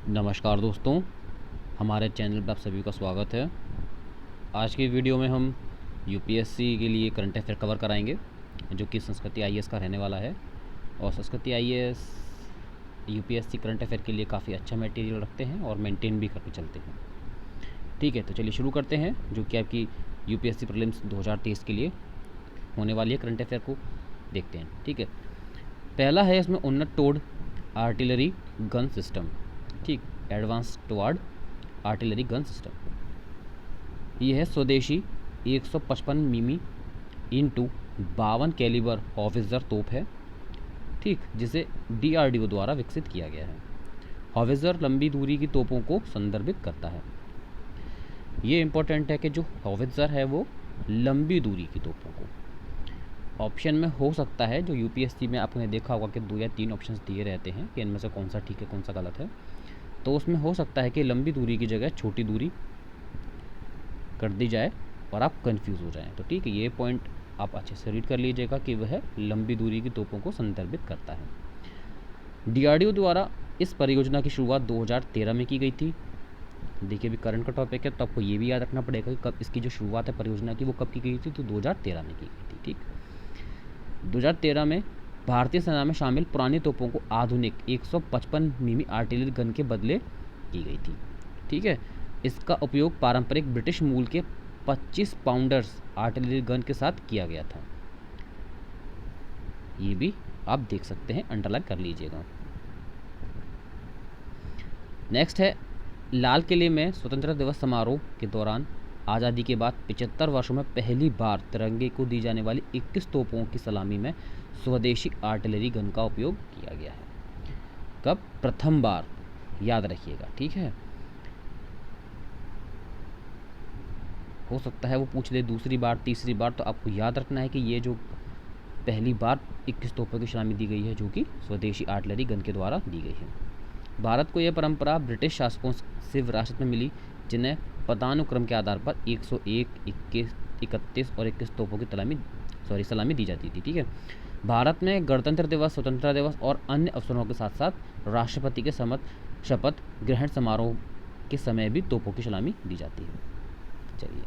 नमस्कार दोस्तों, हमारे चैनल पर आप सभी का स्वागत है। आज की वीडियो में हम यूपीएससी के लिए करंट अफेयर कवर कराएंगे, जो कि संस्कृति आईएएस का रहने वाला है। और संस्कृति आईएएस यूपीएससी करंट अफेयर के लिए काफ़ी अच्छा मटेरियल रखते हैं और मेंटेन भी करके चलते हैं। ठीक है, तो चलिए शुरू करते हैं, जो कि आपकी यूपीएससी प्रीलिम्स 2023 के लिए होने वाली है। करंट अफेयर को देखते हैं। ठीक है, पहला है इसमें उन्नत टोड आर्टिलरी गन सिस्टम। ठीक, advance toward artillery gun system. ये है स्वदेशी 155 मिमी इंटू 52 कैलिबर हॉविट्ज़र तोप है। ठीक, जिसे डीआरडीओ द्वारा विकसित किया गया है। हॉविट्ज़र लंबी दूरी की तोपों को संदर्भित करता है। ये इंपॉर्टेंट है कि जो हॉविट्ज़र है वो लंबी दूरी की तोपों को, ऑप्शन में हो सकता है, जो यूपीएससी में आपने देखा होगा कि 2 या 3 ऑप्शंस दिए रहते हैं कि इनमें से कौन सा ठीक है कौन सा गलत है। तो उसमें हो सकता है कि लंबी दूरी की जगह छोटी दूरी कर दी जाए और आप कंफ्यूज हो जाएं। तो ठीक है, ये पॉइंट आप अच्छे से रीड कर लीजिएगा कि वह लंबी दूरी की तोपों को संदर्भित करता है। डीआरडीओ द्वारा इस परियोजना की शुरुआत 2013 में की गई थी। देखिए, अभी करंट का टॉपिक है तो आपको ये भी याद रखना पड़ेगा कि कब इसकी जो शुरुआत है परियोजना की वो कब की गई थी, तो 2013 में की गई थी। ठीक, 2013 में भारतीय सेना में शामिल पुरानी तोपों को आधुनिक 155 मिमी आर्टिलरी गन के बदले की गई थी। ठीक है, इसका उपयोग पारंपरिक ब्रिटिश मूल के 25 पाउंडर्स आर्टिलरी गन के साथ किया गया था। ये भी आप देख सकते हैं, अंडरलाइन कर लीजिएगा। नेक्स्ट है, लाल किले में स्वतंत्रता दिवस समारोह के दौरान आज़ादी के बाद 75 वर्षों में पहली बार तिरंगे को दी जाने वाली 21 तोपों की सलामी में स्वदेशी आर्टिलरी गन का उपयोग किया गया है। कब? प्रथम बार, याद रखिएगा। ठीक है, हो सकता है वो पूछ ले दूसरी बार तीसरी बार, तो आपको याद रखना है कि ये जो पहली बार 21 तोपों की सलामी दी गई है, जो कि स्वदेशी आर्टिलरी गन के द्वारा दी गई है। भारत को यह परंपरा ब्रिटिश शासकों से विरासत में मिली, जिन्हें पदानुक्रम के आधार पर 101, 21, 31 और 21 तोपों की सलामी दी जाती थी। ठीक है, भारत में गणतंत्र दिवस, स्वतंत्रता दिवस और अन्य अवसरों के साथ साथ राष्ट्रपति के शपथ ग्रहण समारोह के समय भी तोपों की सलामी दी जाती है। चलिए,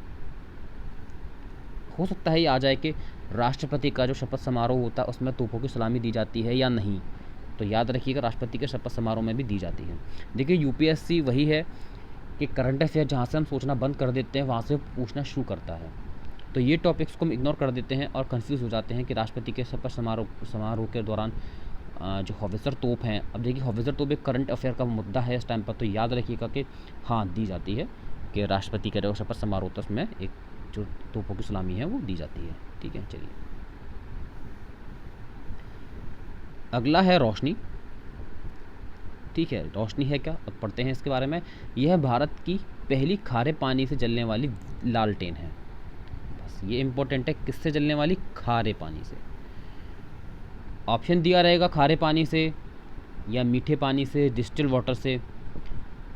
हो सकता है ये आ जाए कि राष्ट्रपति का जो शपथ समारोह होता है उसमें तोपों की सलामी दी जाती है या नहीं, तो याद रखिएगा राष्ट्रपति के शपथ समारोह में भी दी जाती है। देखिए, यूपीएससी वही है कि करंट अफेयर जहाँ से हम सोचना बंद कर देते हैं वहाँ से पूछना शुरू करता है। तो ये टॉपिक्स को हम इग्नोर कर देते हैं और कंफ्यूज हो जाते हैं कि राष्ट्रपति के शपथ समारोह के दौरान जो हॉविट्ज़र तोप हैं, अब देखिए हॉविट्ज़र तोप एक करंट अफेयर का मुद्दा है इस टाइम पर, तो याद रखिएगा कि हाँ दी जाती है, कि राष्ट्रपति का जो शपथ समारोह होता है उसमें एक जो तोपों की सलामी है वो दी जाती है। ठीक है, चलिए अगला है रोशनी। ठीक है, रोशनी है क्या, अब पढ़ते हैं इसके बारे में। यह भारत की पहली खारे पानी से जलने वाली लालटेन है। बस ये इंपॉर्टेंट है, किससे जलने वाली? खारे पानी से। ऑप्शन दिया रहेगा खारे पानी से या मीठे पानी से, डिस्टिल वाटर से,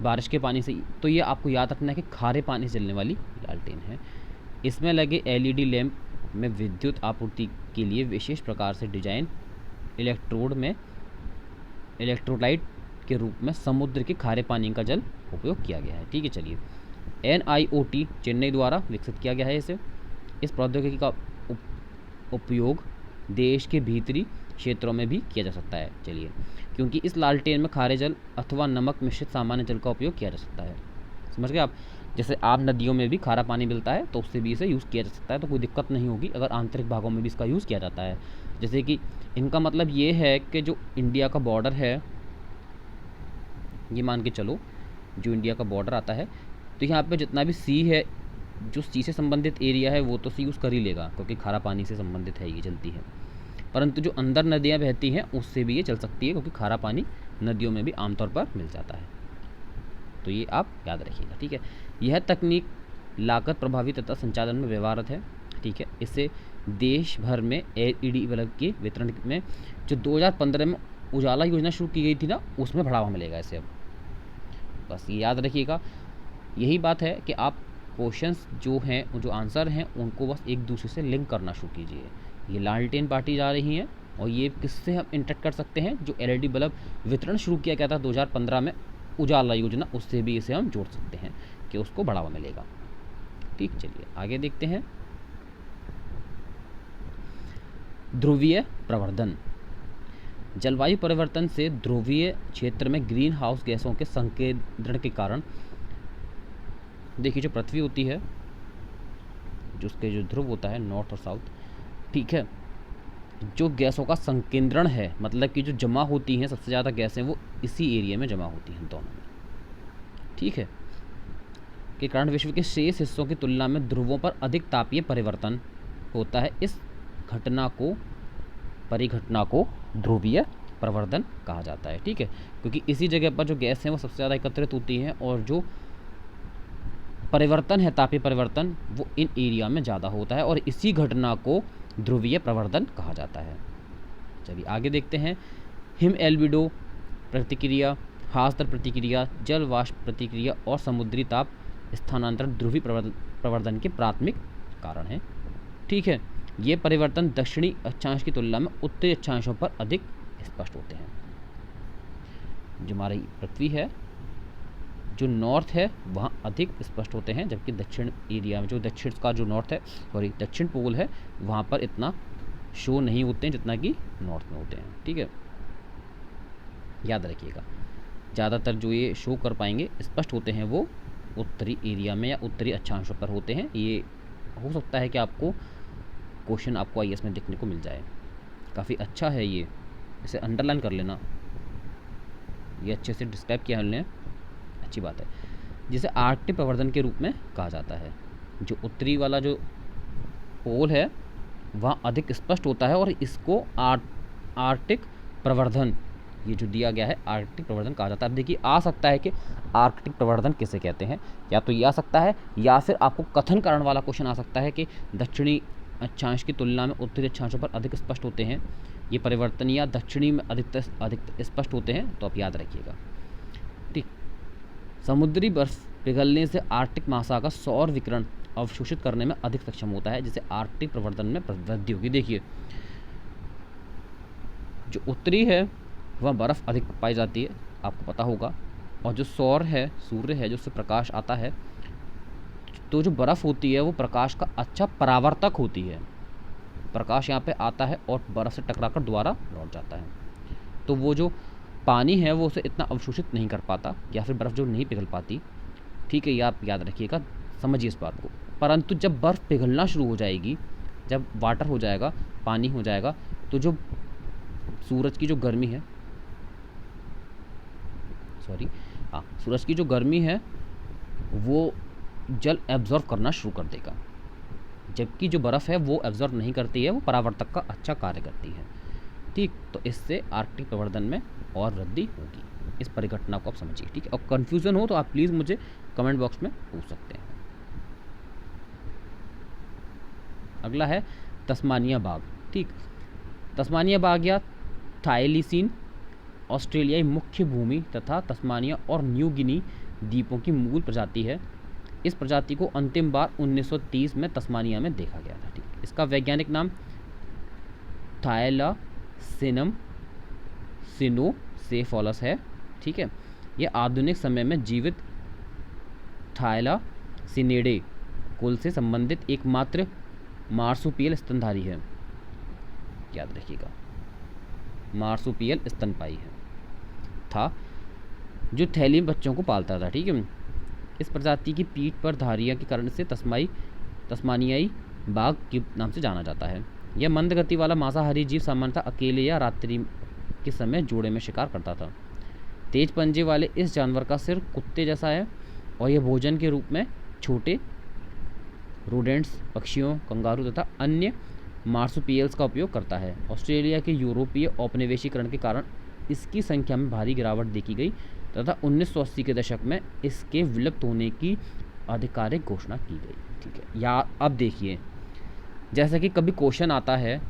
बारिश के पानी से। तो ये आपको याद रखना है कि खारे पानी से जलने वाली लालटेन है। इसमें लगे एलईडी लैंप में विद्युत आपूर्ति के लिए विशेष प्रकार से डिजाइन इलेक्ट्रोलाइट के रूप में समुद्र के खारे पानी का जल उपयोग किया गया है। ठीक है, चलिए NIOT चेन्नई द्वारा विकसित किया गया है इसे। इस प्रौद्योगिकी का उपयोग देश के भीतरी क्षेत्रों में भी किया जा सकता है। चलिए, क्योंकि इस लालटेन में खारे जल अथवा नमक मिश्रित सामान्य जल का उपयोग किया जा सकता है। समझ गए आप? जैसे आप नदियों में भी खारा पानी मिलता है तो उससे भी इसे यूज़ किया जा सकता है, तो कोई दिक्कत नहीं होगी अगर आंतरिक भागों में भी इसका यूज़ किया जाता है। जैसे कि इनका मतलब ये है कि जो इंडिया का बॉर्डर है, ये मान के चलो जो इंडिया का बॉर्डर आता है, तो यहाँ पे जितना भी सी है, जो सी से संबंधित एरिया है वो तो सी यूज़ कर ही लेगा, क्योंकि खारा पानी से संबंधित है, ये चलती है। परंतु जो अंदर नदियाँ बहती हैं उससे भी ये चल सकती है, क्योंकि खारा पानी नदियों में भी आमतौर पर मिल जाता है। तो ये आप याद रखिएगा। ठीक है, यह तकनीक लागत प्रभावी तथा संचालन में व्यवहारत है। ठीक है, इससे देश भर में एलईडी बल्ब के वितरण में जो 2015 में उजाला योजना शुरू की गई थी ना, उसमें बढ़ावा मिलेगा इसे। अब बस ये याद रखिएगा, यही बात है कि आप क्वेश्चंस जो हैं, जो आंसर हैं, उनको बस एक दूसरे से लिंक करना शुरू कीजिए। ये लालटेन पार्टी जा रही हैं और ये किससे हम इंटरेक्ट कर सकते हैं? जो एलईडी बल्ब वितरण शुरू किया गया था 2015 में, उजाला योजना, उससे भी इसे हम जोड़ सकते हैं कि उसको बढ़ावा मिलेगा। ठीक, चलिए आगे देखते हैं। ध्रुवीय प्रवर्धन। जलवायु परिवर्तन से ध्रुवीय क्षेत्र में ग्रीन हाउस गैसों के संकेंद्रण के कारण, देखिए जो पृथ्वी होती है, जो उसके जो ध्रुव होता है नॉर्थ और साउथ, ठीक है, जो गैसों का संकेंद्रण है, मतलब कि जो जमा होती हैं सबसे ज़्यादा गैसें वो इसी एरिया में जमा होती हैं दोनों में, ठीक है, के कारण विश्व के शेष हिस्सों की तुलना में ध्रुवों पर अधिक तापीय परिवर्तन होता है। इस परिघटना को ध्रुवीय प्रवर्धन कहा जाता है। ठीक है, क्योंकि इसी जगह पर जो गैस हैं वो सबसे ज़्यादा एकत्रित होती हैं और जो परिवर्तन है, तापीय परिवर्तन, वो इन एरिया में ज़्यादा होता है और इसी घटना को ध्रुवीय प्रवर्धन कहा जाता है। चलिए आगे देखते हैं। हिम एल्बिडो प्रतिक्रिया, हास्तर प्रतिक्रिया, जल वाष्प प्रतिक्रिया और समुद्री ताप स्थानांतरण ध्रुवीय प्रवर्धन के प्राथमिक कारण हैं। ठीक है, ये परिवर्तन दक्षिणी अक्षांश की तुलना में उत्तरी अक्षांशों पर अधिक स्पष्ट होते हैं। जो हमारी पृथ्वी है, जो नॉर्थ है वहाँ अधिक स्पष्ट होते हैं, जबकि दक्षिण एरिया में, जो दक्षिण का जो नॉर्थ है, सॉरी दक्षिण पोल है, वहाँ पर इतना शो नहीं होते हैं जितना कि नॉर्थ में होते हैं। ठीक है, याद रखिएगा, ज़्यादातर जो ये शो कर पाएंगे, स्पष्ट होते हैं, वो उत्तरी एरिया में या उत्तरी अक्षांशों पर होते हैं। ये हो सकता है कि आपको क्वेश्चन आपको IAS में देखने को मिल जाए। काफ़ी अच्छा है ये, इसे अंडरलाइन कर लेना, ये अच्छे से डिस्क्राइब किया हमने, अच्छी बात है। जिसे आर्कटिक प्रवर्धन के रूप में कहा जाता है। जो उत्तरी वाला जो पोल है वहाँ अधिक स्पष्ट होता है और इसको आर्कटिक प्रवर्धन, ये जो दिया गया है आर्कटिक प्रवर्धन कहा जाता है। देखिए आ सकता है कि आर्कटिक प्रवर्धन किसे कहते हैं, या तो ये आ सकता है या फिर आपको कथन कारण वाला क्वेश्चन आ सकता है कि दक्षिणी अक्षांश की तुलना में उत्तरी अक्षांशों पर अधिक स्पष्ट होते हैं ये परिवर्तन, या दक्षिणी में अधिक स्पष्ट होते हैं, तो आप याद रखिएगा। ठीक, समुद्री बर्फ पिघलने से आर्कटिक महासागर सौर विकिरण अवशोषित करने में अधिक सक्षम होता है, जिससे आर्कटिक प्रवर्धन में वृद्धि होगी। देखिए जो उत्तरी है वहाँ बर्फ़ अधिक पाई जाती है, आपको पता होगा, और जो सौर है, सूर्य है, जो उससे प्रकाश आता है, तो जो बर्फ़ होती है वो प्रकाश का अच्छा परावर्तक होती है। प्रकाश यहाँ पे आता है और बर्फ़ से टकराकर दोबारा लौट जाता है, तो वो जो पानी है वो उसे इतना अवशोषित नहीं कर पाता, या फिर बर्फ़ जो नहीं पिघल पाती। ठीक है, ये आप याद रखिएगा, समझिए इस बात को। परंतु जब बर्फ़ पिघलना शुरू हो जाएगी, जब वाटर हो जाएगा, पानी हो जाएगा, तो जो सूरज की जो गर्मी है, सूरज की जो गर्मी है वो जल एब्जॉर्व करना शुरू कर देगा, जबकि जो बर्फ़ है वो एब्जॉर्व नहीं करती है, वो परावर्तक का अच्छा कार्य करती है। ठीक, तो इससे आर्कटिक प्रवर्धन में और वृद्धि होगी। इस परिघटना को आप समझिए। ठीक है, और कन्फ्यूज़न हो तो आप प्लीज़ मुझे कमेंट बॉक्स में पूछ सकते हैं। अगला है तस्मानिया बाघ। ठीक, तस्मानिया बाघ या थाईलीसीन ऑस्ट्रेलियाई मुख्य भूमि तथा तस्मानिया और न्यू गिनी द्वीपों की मूल प्रजाति है। इस प्रजाति को अंतिम बार 1930 में तस्मानिया में देखा गया था। ठीक, इसका वैज्ञानिक नाम थायलासिनम सिनोसेफालस है। ठीक है, यह आधुनिक समय में जीवित थायलासिनिडे कुल से संबंधित एकमात्र मार्सुपियल स्तनधारी है। याद रखिएगा, मार्सुपियल स्तनपायी है था, जो थैली में बच्चों को पालता था। ठीक है, इस प्रजाति की पीठ पर धारियाँ के कारण से तस्मानियाई बाघ के नाम से जाना जाता है। यह मंद गति वाला मांसाहारी जीव सामान्यतः अकेले या रात्रि के समय जोड़े में शिकार करता था। तेज पंजे वाले इस जानवर का सिर कुत्ते जैसा है और यह भोजन के रूप में छोटे रोडेंट्स, पक्षियों, कंगारू तथा अन्य मार्सुपियल्स का उपयोग करता है। ऑस्ट्रेलिया के यूरोपीय औपनिवेशीकरण के कारण इसकी संख्या में भारी गिरावट देखी गई तथा 1980 के दशक में इसके विलुप्त होने की आधिकारिक घोषणा की गई। ठीक है, या अब देखिए, जैसा कि कभी क्वेश्चन आता है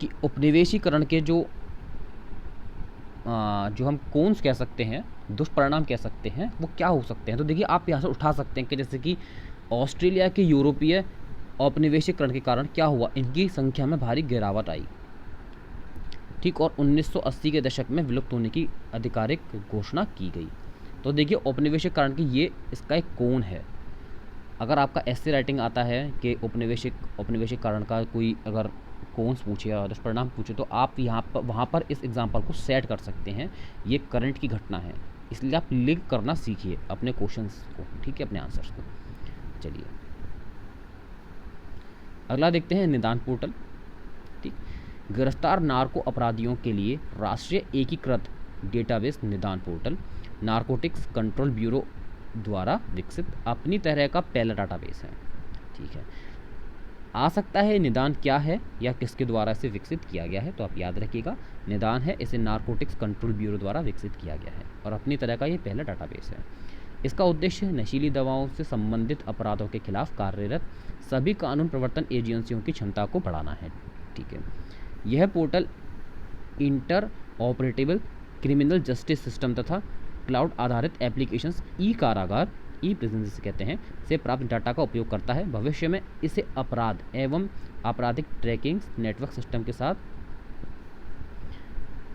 कि उपनिवेशीकरण के जो हम कौन कह सकते हैं, दुष्परिणाम कह सकते हैं, वो क्या हो सकते हैं। तो देखिए आप यहाँ से उठा सकते हैं कि जैसे कि ऑस्ट्रेलिया के यूरोपीय औपनिवेशीकरण के कारण क्या हुआ, इनकी संख्या में भारी गिरावट आई। ठीक, और 1980 के दशक में विलुप्त होने की आधिकारिक घोषणा की गई। तो देखिए औपनिवेशिक कारण की ये इसका एक कौन है। अगर आपका ऐसे राइटिंग आता है कि औपनिवेशिक कारण का कोई अगर कौन पूछे या दुष्परिणाम पूछे, तो आप यहाँ पर वहाँ पर इस एग्जाम्पल को सेट कर सकते हैं। ये करंट की घटना है, इसलिए आप लिंक करना सीखिए अपने क्वेश्चंस को, ठीक है, अपने आंसर्स को। चलिए अगला देखते हैं निदान पोर्टल। ठीक, गिरफ्तार नार्को अपराधियों के लिए राष्ट्रीय एकीकृत डेटाबेस निदान पोर्टल नारकोटिक्स कंट्रोल ब्यूरो द्वारा विकसित अपनी तरह का पहला डाटाबेस है। ठीक है, आ सकता है निदान क्या है या किसके द्वारा इसे विकसित किया गया है, तो आप याद रखिएगा निदान है, इसे नारकोटिक्स कंट्रोल ब्यूरो द्वारा विकसित किया गया है और अपनी तरह का ये पहला डाटाबेस है। इसका उद्देश्य नशीली दवाओं से संबंधित अपराधों के खिलाफ कार्यरत सभी कानून प्रवर्तन एजेंसियों की क्षमता को बढ़ाना है। ठीक है, यह portal inter operable criminal justice system तथा क्लाउड आधारित एप्लीकेशंस ई कारागार ई प्रिजन जिसे कहते हैं से प्राप्त डाटा का उपयोग करता है। भविष्य में इसे अपराध एवं आपराधिक ट्रैकिंग नेटवर्क सिस्टम के साथ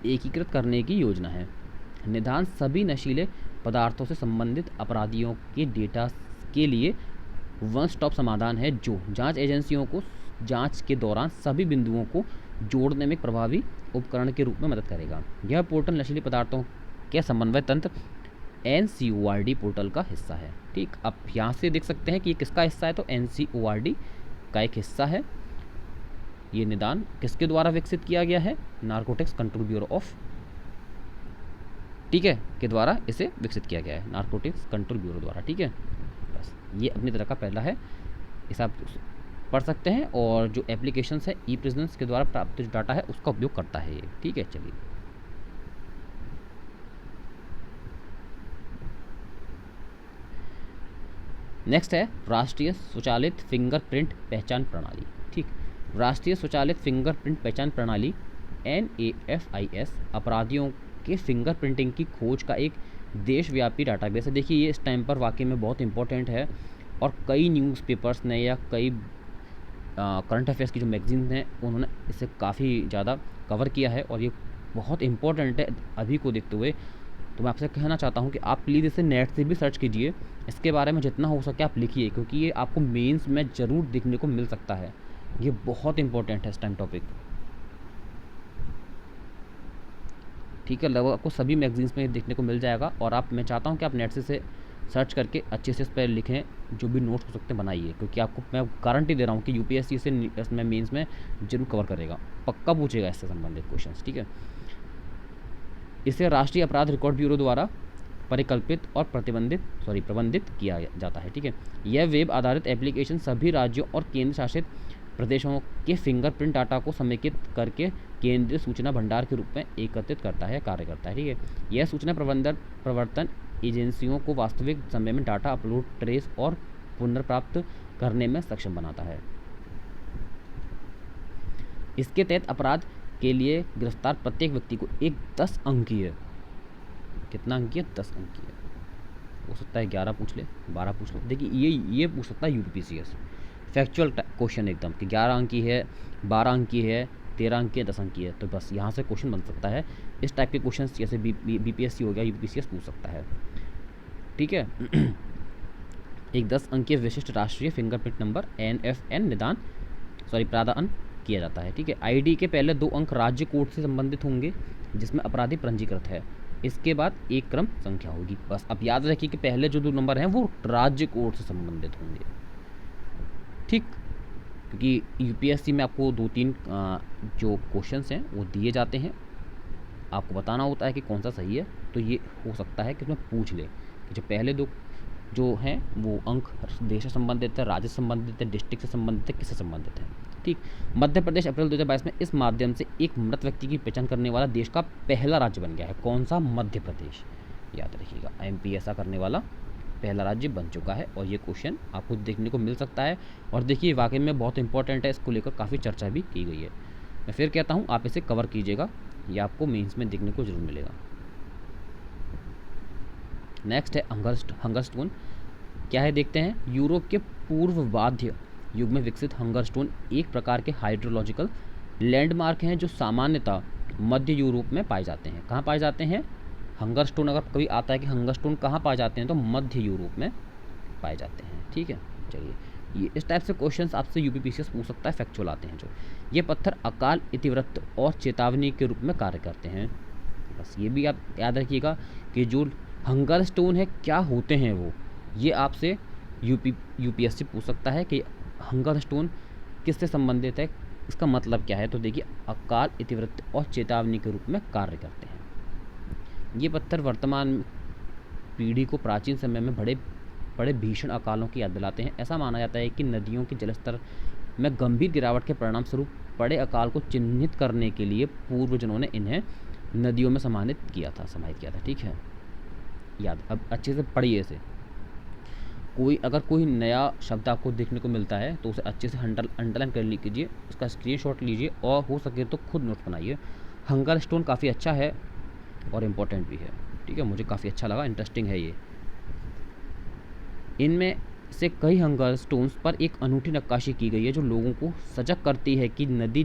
एकीकृत करने की योजना है। निदान सभी नशीले पदार्थों से संबंधित अपराधियों के डेटा के लिए वन स्टॉप समाधान है, जो जांच एजेंसियों को जांच के दौरान सभी बिंदुओं को जोड़ने में प्रभावी उपकरण के रूप में मदद करेगा। यह पोर्टल नशीली पदार्थों के समन्वय तंत्र NCORD पोर्टल का हिस्सा है। ठीक, अब यहाँ से देख सकते हैं कि ये किसका हिस्सा है, तो NCORD का एक हिस्सा है। ये निदान किसके द्वारा विकसित किया गया है, नारकोटिक्स कंट्रोल ब्यूरो ऑफ, ठीक है, के द्वारा इसे विकसित किया गया है, नारकोटिक्स कंट्रोल ब्यूरो द्वारा। ठीक है, बस ये अपनी तरह का पहला है, इसे आप पढ़ सकते हैं। और जो एप्लीकेशंस है ई प्रिजन्स के द्वारा प्राप्त जो डाटा है उसका उपयोग करता है ये। ठीक है, चलिए नेक्स्ट है राष्ट्रीय स्वचालित फिंगरप्रिंट पहचान प्रणाली। ठीक, राष्ट्रीय स्वचालित फिंगरप्रिंट पहचान प्रणाली NAFIS अपराधियों के फिंगरप्रिंटिंग की खोज का एक देशव्यापी डाटाबेस है। देखिए ये इस टाइम पर वाकई में बहुत इंपॉर्टेंट है और कई न्यूज़पेपर्स ने या कई करंट अफेयर्स की जो मैगजीन हैं उन्होंने इसे काफ़ी ज़्यादा कवर किया है और ये बहुत इंपॉर्टेंट है अभी को देखते हुए। तो मैं आपसे कहना चाहता हूँ कि आप प्लीज़ इसे नेट से भी सर्च कीजिए, इसके बारे में जितना हो सके आप लिखिए, क्योंकि ये आपको मेंस में ज़रूर देखने को मिल सकता है। ये बहुत इंपॉर्टेंट है इस टाइम टॉपिक। ठीक है, लगभग आपको सभी मैगजीन्स में देखने को मिल जाएगा और आप, मैं चाहता हूँ कि आप नेट से सर्च करके अच्छे से इस पर लिखें, जो भी नोट्स हो सकते हैं बनाइए, क्योंकि आपको मैं गारंटी दे रहा हूँ कि UPSC इसे इसमें मेंस में जरूर कवर करेगा, पक्का पूछेगा इससे संबंधित क्वेश्चंस। ठीक है, इसे राष्ट्रीय अपराध रिकॉर्ड ब्यूरो द्वारा परिकल्पित और प्रबंधित किया जाता है। ठीक है, यह वेब आधारित एप्लीकेशन सभी राज्यों और केंद्र शासित प्रदेशों के फिंगरप्रिंट डाटा को समेकित करके केंद्रीय सूचना भंडार के रूप में एकत्रित करता है, कार्य करता है। ठीक है, यह सूचना प्रवर्तन एजेंसियों को वास्तविक समय में डाटा अपलोड, ट्रेस और पुनर्प्राप्त करने में सक्षम बनाता है। इसके तहत अपराध के लिए गिरफ्तार प्रत्येक व्यक्ति को एक 10 अंकीय, कितना अंकीय, 10 अंकीय, हो सकता है 11 पूछ ले, 12 पूछ लो। देखिए ये पूछ सकता है UPSC फैक्चुअल क्वेश्चन एकदम कि 11 अंकी है, 12 अंकी है, 13 अंकी है, 10 अंकी है, तो बस यहाँ से क्वेश्चन बन सकता है। इस टाइप के क्वेश्चन जैसे BPSC हो गया, UPSC पूछ सकता है। ठीक है एक 10 अंकीय विशिष्ट राष्ट्रीय फिंगरप्रिंट नंबर NFN प्रावधान किया जाता है। ठीक है, ID के पहले 2 अंक राज्य कोड से संबंधित होंगे जिसमें अपराधी पंजीकृत है, इसके बाद एक क्रम संख्या होगी। बस अब याद रखिए कि पहले जो 2 नंबर हैं वो राज्य कोड से संबंधित होंगे। ठीक, क्योंकि UPSC में आपको 2-3 जो क्वेश्चंस हैं वो दिए जाते हैं, आपको बताना होता है कि कौन सा सही है। तो ये हो सकता है कि उसमें पूछ ले कि जो पहले 2 जो हैं वो अंक देश से संबंधित है, राज्य से संबंधित है, डिस्ट्रिक्ट से संबंधित है, किससे संबंधित है। ठीक, मध्य प्रदेश अप्रैल 2022 में इस माध्यम से एक मृत व्यक्ति की पहचान करने वाला देश का पहला राज्य बन गया है। कौन सा? मध्य प्रदेश। याद रखिएगा, MP ऐसा करने वाला पहला राज्य बन चुका है और ये क्वेश्चन आपको देखने को मिल सकता है। और देखिए वाकई में बहुत इंपॉर्टेंट है, इसको लेकर काफ़ी चर्चा भी की गई है। मैं फिर कहता हूँ आप इसे कवर कीजिएगा, ये आपको मेंस में देखने को जरूर मिलेगा। नेक्स्ट है हंगरस्टोन। क्या है देखते हैं। यूरोप के पूर्व वाध्य युग में विकसित हंगरस्टोन एक प्रकार के हाइड्रोलॉजिकल लैंडमार्क हैं जो सामान्यतः मध्य यूरोप में पाए जाते हैं। कहाँ पाए जाते हैं? हंगर स्टोन अगर कभी आता है कि हंगर स्टोन कहाँ पाए जाते हैं, तो मध्य यूरोप में पाए जाते हैं। ठीक है, चलिए ये इस टाइप से क्वेश्चंस आपसे यूपीपीसीएस पूछ सकता है, फैक्चुअल आते हैं जो। ये पत्थर अकाल, इतिवृत्त और चेतावनी के रूप में कार्य करते हैं। बस ये भी आप याद रखिएगा कि जो हंगर स्टोन है क्या होते हैं वो, ये आपसे यूपीएससी पूछ सकता है कि हंगर स्टोन किससे संबंधित है, इसका मतलब क्या है। तो देखिए, अकाल, इतिवृत्त और चेतावनी के रूप में कार्य करते हैं। ये पत्थर वर्तमान पीढ़ी को प्राचीन समय में बड़े भीषण अकालों की याद दिलाते हैं। ऐसा माना जाता है कि नदियों के जलस्तर में गंभीर गिरावट के परिणाम स्वरूप बड़े अकाल को चिन्हित करने के लिए पूर्वजों ने इन्हें नदियों में समाहित किया था। ठीक है, याद अब अच्छे से पढ़िए इसे। अगर कोई नया शब्द आपको देखने को मिलता है तो उसे अच्छे से अंडरलाइन कर लीजिए, उसका स्क्रीनशॉट लीजिए और हो सके तो खुद नोट बनाइए। हंगर स्टोन काफ़ी अच्छा है और इम्पोर्टेंट भी है। ठीक है, मुझे काफ़ी अच्छा लगा, इंटरेस्टिंग है ये। इनमें से कई हंगर स्टोन्स पर एक अनूठी नक्काशी की गई है जो लोगों को सजग करती है कि नदी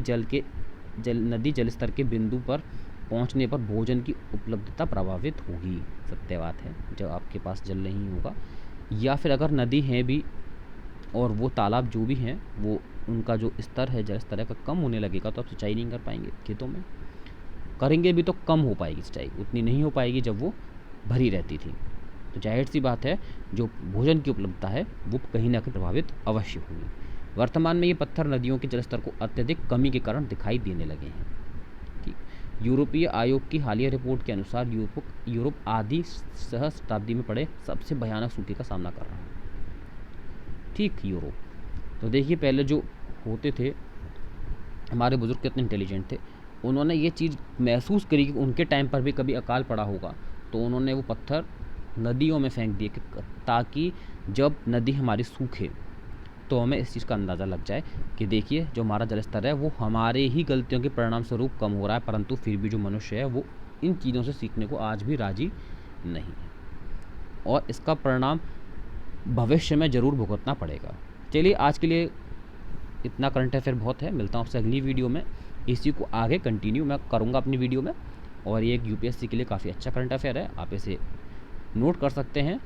जल स्तर के बिंदु पर पहुंचने पर भोजन की उपलब्धता प्रभावित होगी। सत्य बात है, जब आपके पास जल नहीं होगा या फिर अगर नदी है भी और वो तालाब जो भी हैं वो उनका जो स्तर है, जल स्तर का कम होने लगेगा तो आप सिंचाई नहीं कर पाएंगे। खेतों में करेंगे भी तो कम हो पाएगी सिंचाई, उतनी नहीं हो पाएगी जब वो भरी रहती थी। तो जाहिर सी बात है जो भोजन की उपलब्धता है वो कहीं ना कहीं प्रभावित अवश्य होगी। वर्तमान में ये पत्थर नदियों के जलस्तर को अत्यधिक कमी के कारण दिखाई देने लगे हैं। ठीक, यूरोपीय आयोग की हालिया रिपोर्ट के अनुसार यूरोप आधी सहस्राब्दी में पड़े सबसे भयानक सूखे का सामना कर रहा है। ठीक, यूरोप तो देखिए, पहले जो होते थे हमारे बुजुर्ग कितने इंटेलिजेंट थे, उन्होंने ये चीज़ महसूस करी कि उनके टाइम पर भी कभी अकाल पड़ा होगा, तो उन्होंने वो पत्थर नदियों में फेंक दिए ताकि जब नदी हमारी सूखे तो हमें इस चीज़ का अंदाज़ा लग जाए कि देखिए जो हमारा जल स्तर है वो हमारे ही गलतियों के परिणाम स्वरूप कम हो रहा है, परंतु फिर भी जो मनुष्य है वो इन चीज़ों से सीखने को आज भी राजी नहीं है और इसका परिणाम भविष्य में ज़रूर भुगतना पड़ेगा। चलिए आज के लिए इतना, करंट अफेयर बहुत है। मिलता हूँ आपसे अगली वीडियो में। इसी को आगे कंटिन्यू मैं करूँगा अपनी वीडियो में, और ये एक यूपीएससी के लिए काफ़ी अच्छा करंट अफेयर है, आप इसे नोट कर सकते हैं।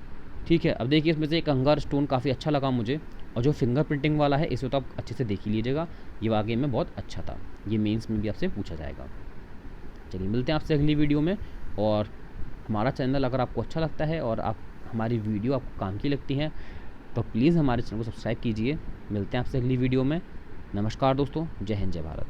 ठीक है, अब देखिए इसमें से एक हंगर स्टोन काफ़ी अच्छा लगा मुझे, और जो फिंगर प्रिंटिंग वाला है इसे तो आप अच्छे से देख ही लीजिएगा, ये वाकई में बहुत अच्छा था, ये मेंस में भी आपसे पूछा जाएगा। चलिए मिलते हैं आपसे अगली वीडियो में। और हमारा चैनल अगर आपको अच्छा लगता है और आप हमारी वीडियो आपको काम की लगती हैं तो प्लीज़ हमारे चैनल को सब्सक्राइब कीजिए। मिलते हैं आपसे अगली वीडियो में। नमस्कार दोस्तों, जय हिंद, जय भारत।